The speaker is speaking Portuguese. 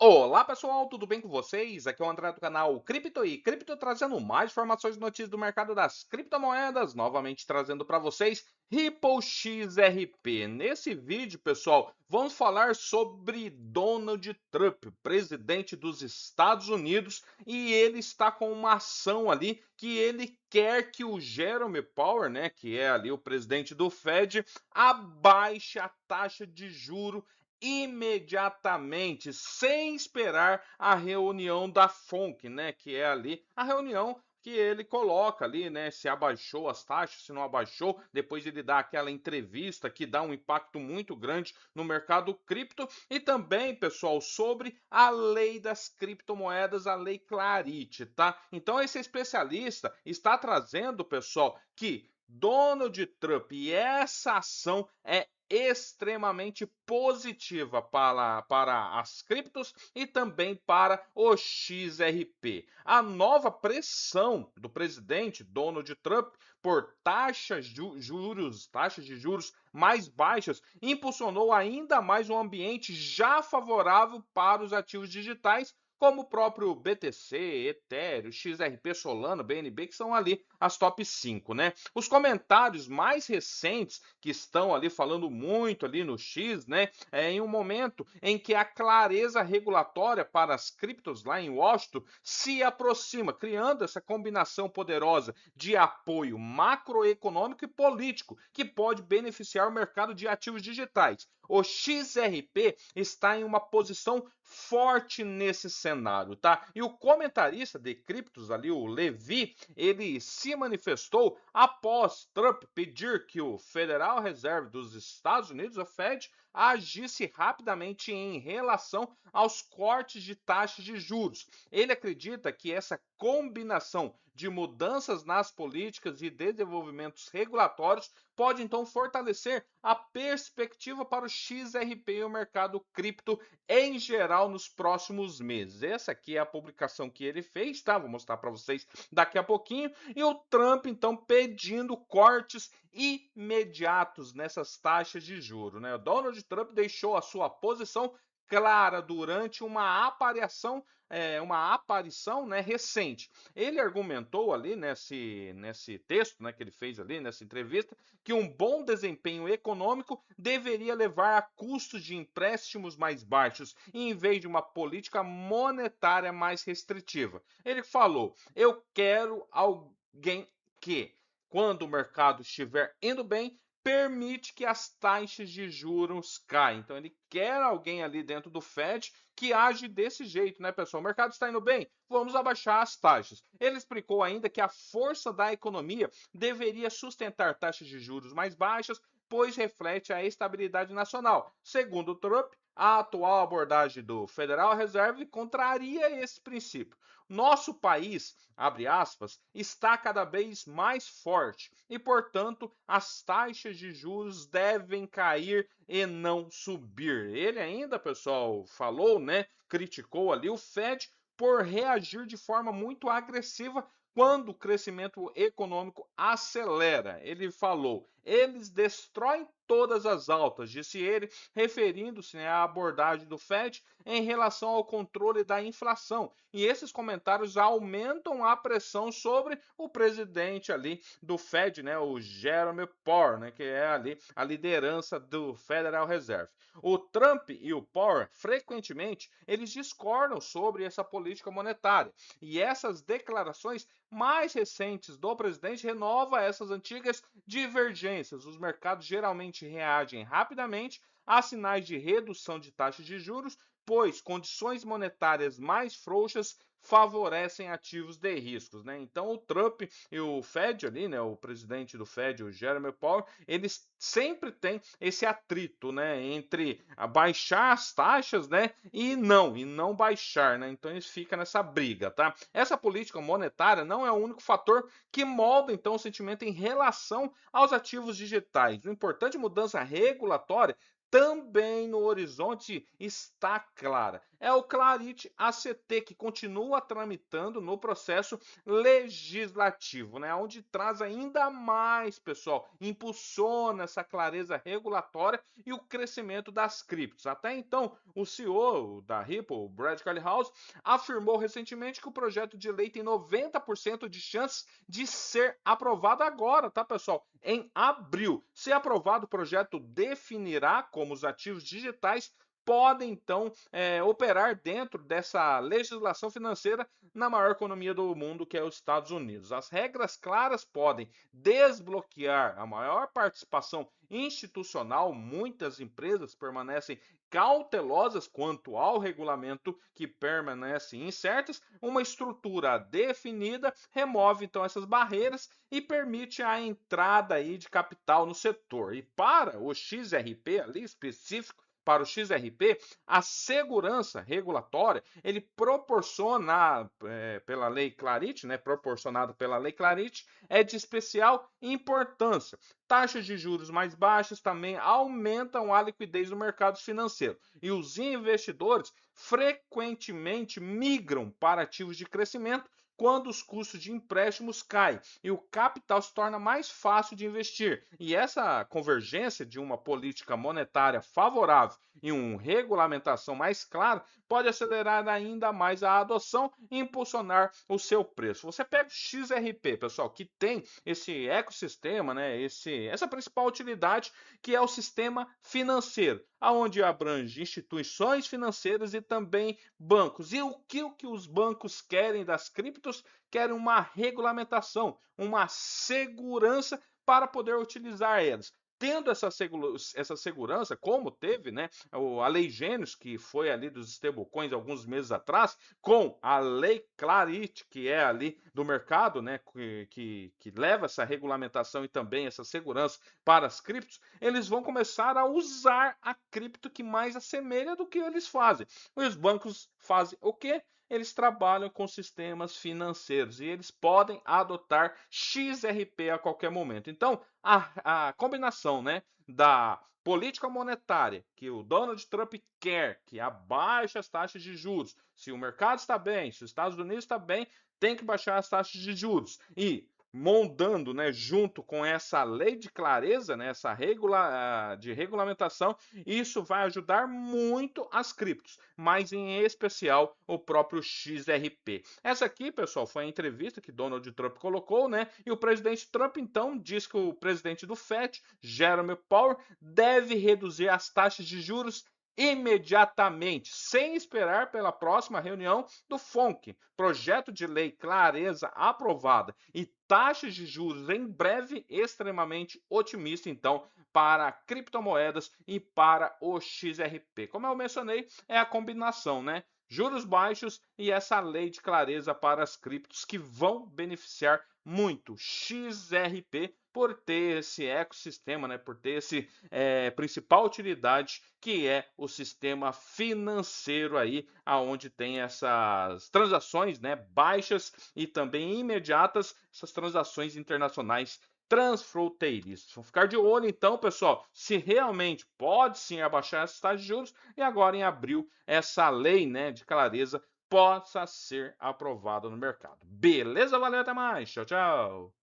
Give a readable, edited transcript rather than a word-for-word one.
Olá pessoal, tudo bem com vocês? Aqui é o André do canal Cripto e Cripto trazendo mais informações e notícias do mercado das criptomoedas, novamente trazendo para vocês Ripple XRP. Nesse vídeo, pessoal, vamos falar sobre Donald Trump, presidente dos Estados Unidos, e ele está com uma ação ali que ele quer que o Jerome Powell, né, que é ali o presidente do Fed, abaixe a taxa de juro imediatamente, sem esperar a reunião da FONC, né, que é ali a reunião que ele coloca ali, né, se abaixou as taxas, se não abaixou, depois ele dá aquela entrevista que dá um impacto muito grande no mercado cripto e também, pessoal, sobre a lei das criptomoedas, a lei Clarity, tá? Então esse especialista está trazendo, pessoal, que Donald Trump e essa ação é extremamente positiva para as criptos e também para o XRP. A nova pressão do presidente Donald Trump por taxas de juros mais baixas, impulsionou ainda mais um ambiente já favorável para os ativos digitais, como o próprio BTC, Ethereum, XRP, Solana, BNB, que são ali as top 5, né? Os comentários mais recentes que estão ali falando muito ali no X, né? Em um momento em que a clareza regulatória para as criptos lá em Washington se aproxima, criando essa combinação poderosa de apoio macroeconômico e político que pode beneficiar o mercado de ativos digitais. O XRP está em uma posição forte nesse cenário, tá? E o comentarista de criptos ali, o Levi, ele se manifestou após Trump pedir que o Federal Reserve dos Estados Unidos, a Fed, agisse rapidamente em relação aos cortes de taxas de juros. Ele acredita que essa combinação de mudanças nas políticas e desenvolvimentos regulatórios pode então fortalecer a perspectiva para o XRP e o mercado cripto em geral nos próximos meses. Essa aqui é a publicação que ele fez, tá? Vou mostrar para vocês daqui a pouquinho. E o Trump então pedindo cortes imediatos nessas taxas de juros, né? O Donald Trump deixou a sua posição clara durante uma aparição, né, recente. Ele argumentou ali nesse texto, né, que ele fez ali nessa entrevista, que um bom desempenho econômico deveria levar a custos de empréstimos mais baixos, em vez de uma política monetária mais restritiva. Ele falou: eu quero alguém que, quando o mercado estiver indo bem, permite que as taxas de juros caiam. Então ele quer alguém ali dentro do Fed que age desse jeito, né, pessoal? O mercado está indo bem, vamos abaixar as taxas. Ele explicou ainda que a força da economia deveria sustentar taxas de juros mais baixas, pois reflete a estabilidade nacional. Segundo Trump, a atual abordagem do Federal Reserve contraria esse princípio. Nosso país, abre aspas, está cada vez mais forte e, portanto, as taxas de juros devem cair e não subir. Ele ainda, pessoal, falou, né, criticou ali o Fed por reagir de forma muito agressiva quando o crescimento econômico acelera. Ele falou: eles destroem todas as altas, disse ele, referindo-se, né, à abordagem do Fed em relação ao controle da inflação. E esses comentários aumentam a pressão sobre o presidente ali do Fed, né, o Jerome Powell, né, que é ali a liderança do Federal Reserve. O Trump e o Powell, frequentemente, eles discordam sobre essa política monetária. E essas declarações mais recentes do presidente renova essas antigas divergências. Os mercados geralmente reagem rapidamente a sinais de redução de taxas de juros, pois condições monetárias mais frouxas favorecem ativos de riscos, né? Então o Trump e o Fed ali, né, o presidente do Fed, o Jeremy Powell, eles sempre têm esse atrito, né, entre baixar as taxas, né, e não baixar, né? Então eles ficam nessa briga, tá? Essa política monetária não é o único fator que molda então o sentimento em relação aos ativos digitais. Uma importante mudança regulatória também no horizonte está clara. é o Clarity ACT, que continua tramitando no processo legislativo, né? Onde traz ainda mais, pessoal, impulsiona essa clareza regulatória e o crescimento das criptos. Até então, o CEO da Ripple, Brad Garlinghouse, afirmou recentemente que o projeto de lei tem 90% de chances de ser aprovado agora, tá, pessoal? Em abril. Se aprovado, o projeto definirá como os ativos digitais podem, então, operar dentro dessa legislação financeira na maior economia do mundo, que é os Estados Unidos. As regras claras podem desbloquear a maior participação institucional. Muitas empresas permanecem cautelosas quanto ao regulamento, que permanecem incertas. Uma estrutura definida remove então essas barreiras e permite a entrada aí de capital no setor. E para o XRP ali específico, para o XRP, a segurança regulatória ele proporciona pela lei Clarity, né, proporcionado pela lei Clarity, é de especial importância. Taxas de juros mais baixas também aumentam a liquidez do mercado financeiro e os investidores frequentemente migram para ativos de crescimento quando os custos de empréstimos caem e o capital se torna mais fácil de investir. E essa convergência de uma política monetária favorável e uma regulamentação mais clara pode acelerar ainda mais a adoção e impulsionar o seu preço. Você pega o XRP, pessoal, que tem esse ecossistema, né, essa principal utilidade, que é o sistema financeiro, aonde abrange instituições financeiras e também bancos. E o que os bancos querem das criptos? Querem uma regulamentação, uma segurança para poder utilizar elas. Tendo essa segurança, como teve, né, a Lei Gênios, que foi ali dos stablecoins alguns meses atrás, com a Lei Clarity, que é ali do mercado, né, que leva essa regulamentação e também essa segurança para as criptos, eles vão começar a usar a cripto que mais assemelha do que eles fazem. E os bancos fazem o quê? Eles trabalham com sistemas financeiros e eles podem adotar XRP a qualquer momento. Então, a combinação, né, da política monetária que o Donald Trump quer, que abaixe as taxas de juros. Se o mercado está bem, se os Estados Unidos está bem, tem que baixar as taxas de juros. E moldando, né, junto com essa lei de clareza, né, essa de regulamentação, isso vai ajudar muito as criptos, mas em especial o próprio XRP. Essa aqui, pessoal, foi a entrevista que Donald Trump colocou, né? E o presidente Trump então diz que o presidente do FED, Jerome Powell, deve reduzir as taxas de juros imediatamente, sem esperar pela próxima reunião do FONC, projeto de lei clareza aprovada e taxas de juros em breve, extremamente otimista então para criptomoedas e para o XRP. Como eu mencionei, é a combinação, né? Juros baixos e essa lei de clareza para as criptos que vão beneficiar muito XRP por ter esse ecossistema, né, por ter esse principal utilidade que é o sistema financeiro aí, aonde tem essas transações, né, baixas e também imediatas, essas transações internacionais transfronteiriças. Vamos ficar de olho então, pessoal, se realmente pode sim abaixar essa taxa de juros e agora em abril essa lei, né, de clareza possa ser aprovada no mercado. Beleza? Valeu, até mais. Tchau, tchau.